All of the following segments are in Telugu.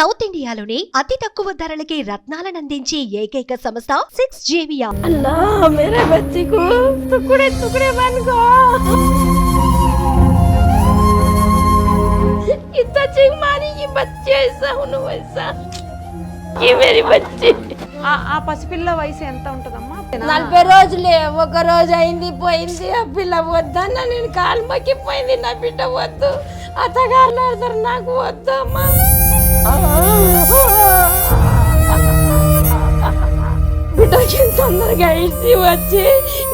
సౌత్ ఇండియాలోని అతి తక్కువ ధరలకి రత్నాలనందించే ఏకైక సంస్థ 6JVR। अल्लाह मेरे बच्चे को टुकड़े टुकड़े बन गो इतना चिंग मारी ये बच्चे ऐसा होने वैसा ये मेरी बच्ची ఆ పసిపిల్ల వయసు ఎంత ఉంటదమ్మా? 40 రోజులే ఒక రోజు అయింది పోయింది ఆ పిల్ల వద్దన్న నేను కాలు మొక్కిపోయింది నా బిడ్డ వద్దు అత్తగారు ఆడతారు నాకు వద్దు అమ్మా బిడ్డకి తొందరగా ఇచ్చి వచ్చి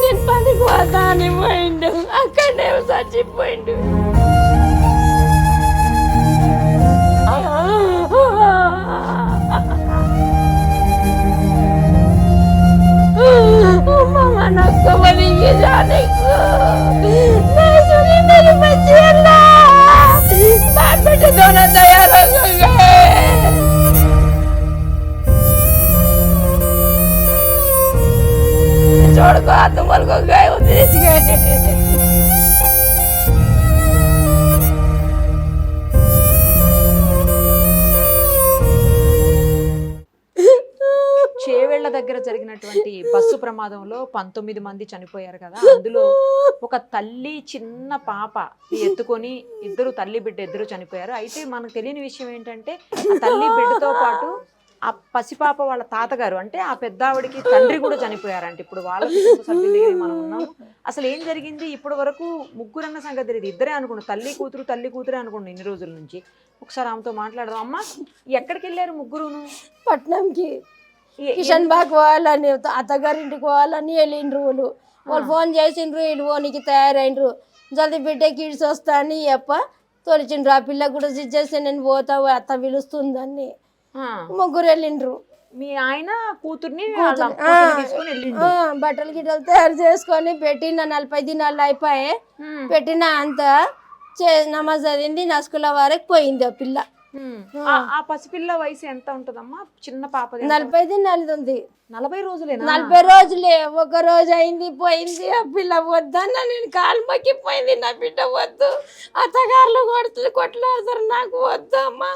నేను పనికి పోతా అని పోయిండు అక్కడనే చచ్చిపోయిండు मामा नको बनी ये जाने को मैं सुनी मेरी बच्ची अल्लाह बाप बेटे दोनों तैयार हो गए छोड़ को हाथ मल को गए उधर गए చేవేళ్ల దగ్గర జరిగినటువంటి బస్సు ప్రమాదంలో 19 మంది చనిపోయారు కదా. అందులో ఒక తల్లి చిన్న పాప ఎత్తుకొని ఇద్దరు తల్లి బిడ్డ ఇద్దరు చనిపోయారు. అయితే మనకు తెలియని విషయం ఏంటంటే ఆ తల్లి బిడ్డతో పాటు ఆ పసిపాప వాళ్ళ తాతగారు అంటే ఆ పెద్దావిడికి తండ్రి కూడా చనిపోయారంటే. ఇప్పుడు వాళ్ళ కుటుంబ సభ్యుల దగ్గర మనం ఉన్నాము. అసలు ఏం జరిగింది ఇప్పటి వరకు ముగ్గురన్న సంగతి తెలియదు. ఇద్దరే అనుకున్నాం, తల్లి కూతురే అనుకున్నాం ఇన్ని రోజుల నుంచి. ఒకసారి ఆమెతో మాట్లాడదాం. అమ్మ ఎక్కడికి వెళ్ళారు ముగ్గురును? పట్నంకి కిషన్ బాగ్ పోవాలని అత్తగారింటికి పోవాలని వెళ్ళిండ్రు వాళ్ళు ఫోన్ చేసిండ్రు వీళ్ళు పోనీకి తయారైండ్రు జల్దీ బిడ్డకి ఇడిచి వస్తా అని చెప్ప తోలిచిండ్రు ఆ పిల్ల కూడా చేస్తే నేను పోతా అత్త పిలుస్తుందని ముగ్గురు వెళ్ళిండ్రు. మీ ఆయన కూతుర్ని బట్టలు గిట్టలు తయారు చేసుకొని పెట్టిన 40 దినాలు అయిపోయి పెట్టిన అంత నమాజ్ చదివింది నస్కుల వరకు పోయింది ఆ పిల్ల. ఆ పసిపిల్ల వయసు ఎంత ఉంటదమ్మా? చిన్న పాప 40 దినాలు ఉంది. 40 రోజులేనా? 40 రోజులే ఒక రోజు అయింది పోయింది ఆ పిల్ల వద్దన్న నేను కాలు మొక్కిపోయింది నా బిడ్డ వద్దు అత్తగారులు కొట్లాడతారు నాకు వద్దు అమ్మా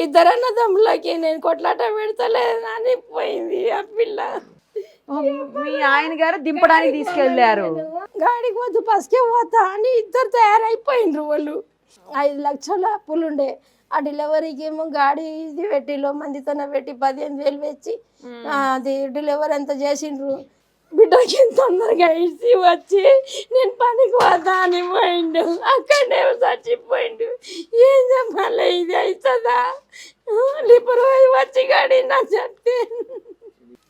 ఇద్దరు అన్నదమ్ములకి నేను కొట్లాట పెడతలేదు అని పోయింది ఆ పిల్ల. మీ ఆయన గారు దింపడానికి తీసుకెళ్లారు. గాడికి వద్దు పసుకే పోతా అని ఇద్దరు తయారైపోయిండ్రు వాళ్ళు. 5 లక్షల అప్పులుండే ఆ డెలివరీకి ఏమో గాడి ఇది పెట్టిలో మందితోనే పెట్టి 15,000 పెట్టి అది డెలివరీ అంతా చేసిండ్రు. బిడ్డకి తొందరగా ఇచ్చి వచ్చి నేను పనికి పోతా అని పోయిండు అక్కడనే చచ్చిపోయిండు. ఏం చెప్పాలి ఇది అవుతుందా లిపరు వచ్చి గాడి నా చెప్తే.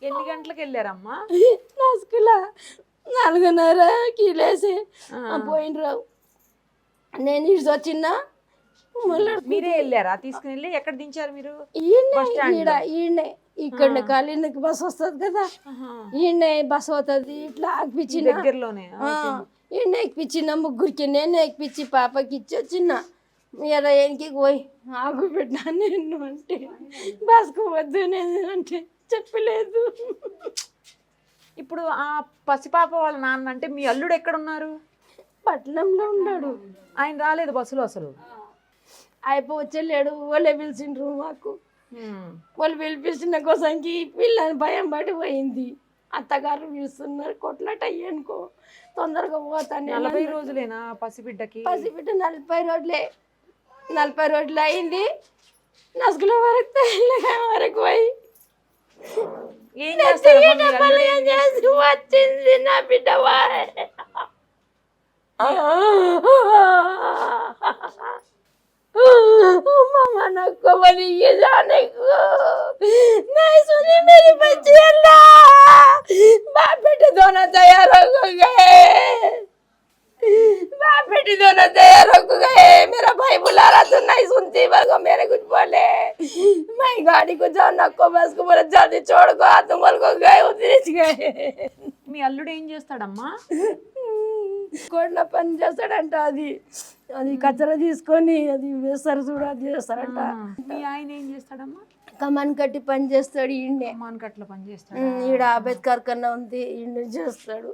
ఎన్ని గంటలకు వెళ్ళారమ్మా? నసుకుల 4:30కి లేసి పోయిండ్రు. నేను ఇటు వచ్చినా మీరే వెళ్ళారా తీసుకుని వెళ్ళి? ఎక్కడ దించారు మీరు? ఈయనే ఇక్కడ కాలికి బస్ వస్తుంది కదా ఈయనే బస్ అవుతుంది ఇట్లా ఎక్కిపించిన దగ్గరలోనే ఈయన ఎక్కిపించిన ముగ్గురికి నేను ఎక్కిపించి పాపకి ఇచ్చి వచ్చిన మీర ఏనికి పోయి ఆగు పెట్టినా నేను అంటే బస్కు వద్దు నేను అంటే చెప్పలేదు. ఇప్పుడు ఆ పసిపాప వాళ్ళ నాన్న అంటే మీ అల్లుడు ఎక్కడున్నారు? పట్నంలో ఉన్నాడు. ఆయన రాలేదు బస్సులో అసలు? వచ్చలేడు. వాళ్ళే పిలిచిండ్రు మాకు. వాళ్ళు పిలిపించిన కోసానికి పిల్లని భయం పడి పోయింది. అత్తగారు పిలుస్తున్నారు కొట్లాట అయ్యనుకో తొందరగా పోతాను. 40 రోజులేనా పసిబిడ్డకి? పసిబిడ్డ 40 రోజులే 40 రోజులు అయింది. నసుగుల వరకు పోయి చేసి వచ్చింది నా బిడ్డ. मामा नको बनी ये जाने को मैं सुनी मेरी बच्ची अल्लाह बाप बेटे दोनों तैयार हो गए बाप बेटी दोनों तैयार हो गए. मेरा भाई बुला रहा तो नहीं सुनती बल्कि मेरे कुछ बोले मैं गाड़ी को जाओ नको बस को बोले जल्दी छोड़ को हाथ मल को गए उधर गए. మీ అల్లుడు ఏం చేస్తాడమ్మా? కోట్ల పని చేస్తాడంట. అది అది కచ్చర తీసుకొని అది వేస్తారు చూడు, అది చేస్తారంట. మీ ఆయన ఏం చేస్తాడమ్మా? కమాన్ కట్టి పని చేస్తాడు. ఈయనే మానకట్ల పని చేస్తాడు. ఈడ అంబేద్కర్ కన్నా ఉంది, ఈయన చేస్తాడు.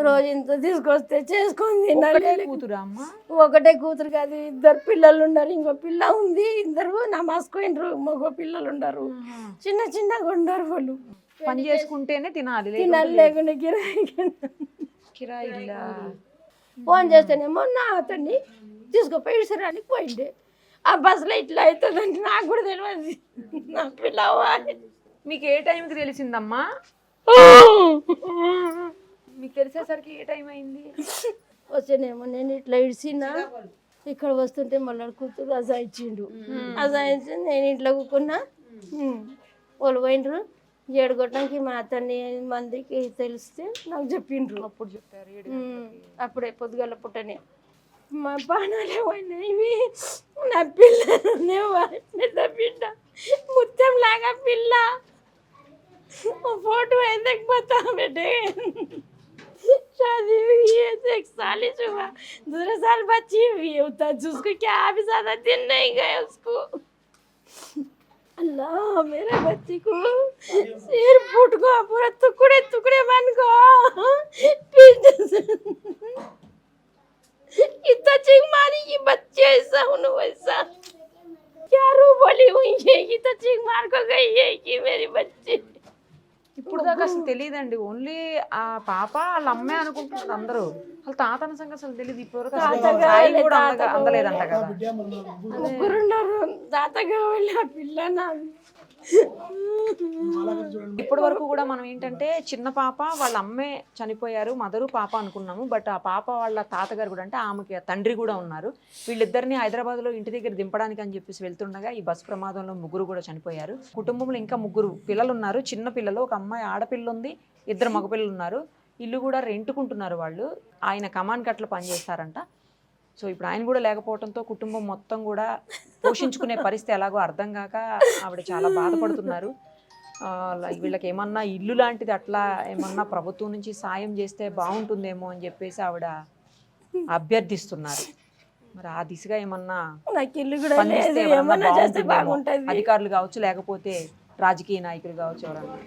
రోజు ఇంత తీసుకొస్తే చేసుకొని తినాలి. కూతురా అమ్మా? ఒకటే కూతురు కాదు, 2 పిల్లలు ఉన్నారు. ఇంకో పిల్ల ఉంది. 2 నమాజ్కోయినరు. మగ పిల్లలు ఉండరు. చిన్న చిన్నగా ఉండరు వాళ్ళు. పని చేసుకుంటేనే తినాలి, తినాలి లేకుండా కిరాయి ఇల్లా? ఫోన్ చేస్తేనేమో నా అతన్ని తీసుకుపోయి ఇసరానికి పోయిండే. ఆ బస్సులో ఇట్లా అవుతుందంటే నాకు కూడా తెలియదు. నా పిల్లవా మీకు ఏ టైంకి తెలిసిందమ్మా? మీకు తెలిసేసరికి ఏ టైం అయింది? వస్తేనేమో నేను ఇట్లా ఇడిచినా, ఇక్కడ వస్తుంటే మళ్ళీ కూతురు అజాయించిండు. అజాయించి నేను ఇంట్లో కూకున్నా. వాళ్ళు పోయినరు. 7 గంటలకి మా అతన్ని మందికి తెలిస్తే నాకు చెప్పిండ్రు. అప్పుడు చెప్పారు 7 అప్పుడే పొద్దుగల పుట్టనే మా బాణాలే పోయినాయి. నా పిల్ల బిడ్డ ముత్యం లాగా పిల్ల फोटो है देख बता बेटे शादी हुई है 1 साल ही हुआ, 2 साल बच्ची हुई है उतना उसको क्या अभी ज्यादा दिन नहीं गए उसको। अल्लाह मेरे बच्ची को सिर फूट गया पूरा टुकड़े टुकड़े बन गया। इतना चिंग मारी कि बच्चे ऐसा होने वैसा क्या रू बोली हुई है कि तो चिंग मार को गई है कि मेरी बच्ची। ఇప్పుడు దాకా అసలు తెలియదండి. ఓన్లీ ఆ పాప వాళ్ళ అమ్మే అనుకుంటున్నారు అందరూ. వాళ్ళ తాతన సంగతి అసలు తెలియదు. ఇప్పుడు అందలేదంట కదా. ముగ్గురున్నారు తాత కావాలి ఆ పిల్ల నాది. ఇప్పటి వరకు కూడా మనం ఏంటంటే చిన్న పాప వాళ్ళ అమ్మే చనిపోయారు, మదరు పాప అనుకున్నాము. బట్ ఆ పాప వాళ్ళ తాతగారు కూడా, అంటే ఆమెకి తండ్రి కూడా ఉన్నారు. వీళ్ళిద్దరిని హైదరాబాద్లో ఇంటి దగ్గర దింపడానికి అని చెప్పేసి వెళ్తుండగా ఈ బస్సు ప్రమాదంలో 3 కూడా చనిపోయారు. కుటుంబంలో ఇంకా 3 పిల్లలు ఉన్నారు, చిన్న పిల్లలు. ఒక అమ్మాయి ఆడపిల్ల ఉంది, 2 మగపిల్లలు ఉన్నారు. ఇల్లు కూడా రెంటుకుంటున్నారు వాళ్ళు. ఆయన కమాన్ కట్ల పని చేస్తారంట. సో ఇప్పుడు ఆయన కూడా లేకపోవడంతో కుటుంబం మొత్తం కూడా పోషించుకునే పరిస్థితి ఎలాగో అర్థం కాక ఆవిడ చాలా బాధపడుతున్నారు. వీళ్ళకి ఏమన్నా ఇల్లు లాంటిది అట్లా ఏమన్నా ప్రభుత్వం నుంచి సాయం చేస్తే బాగుంటుందేమో అని చెప్పేసి ఆవిడ అభ్యర్థిస్తున్నారు. మరి ఆ దిశగా ఏమన్నా స్పందిస్తే ఎవరన్నా బాగుంటుందేమో, అధికారులు కావచ్చు లేకపోతే రాజకీయ నాయకులు కావచ్చు ఎవరన్నా.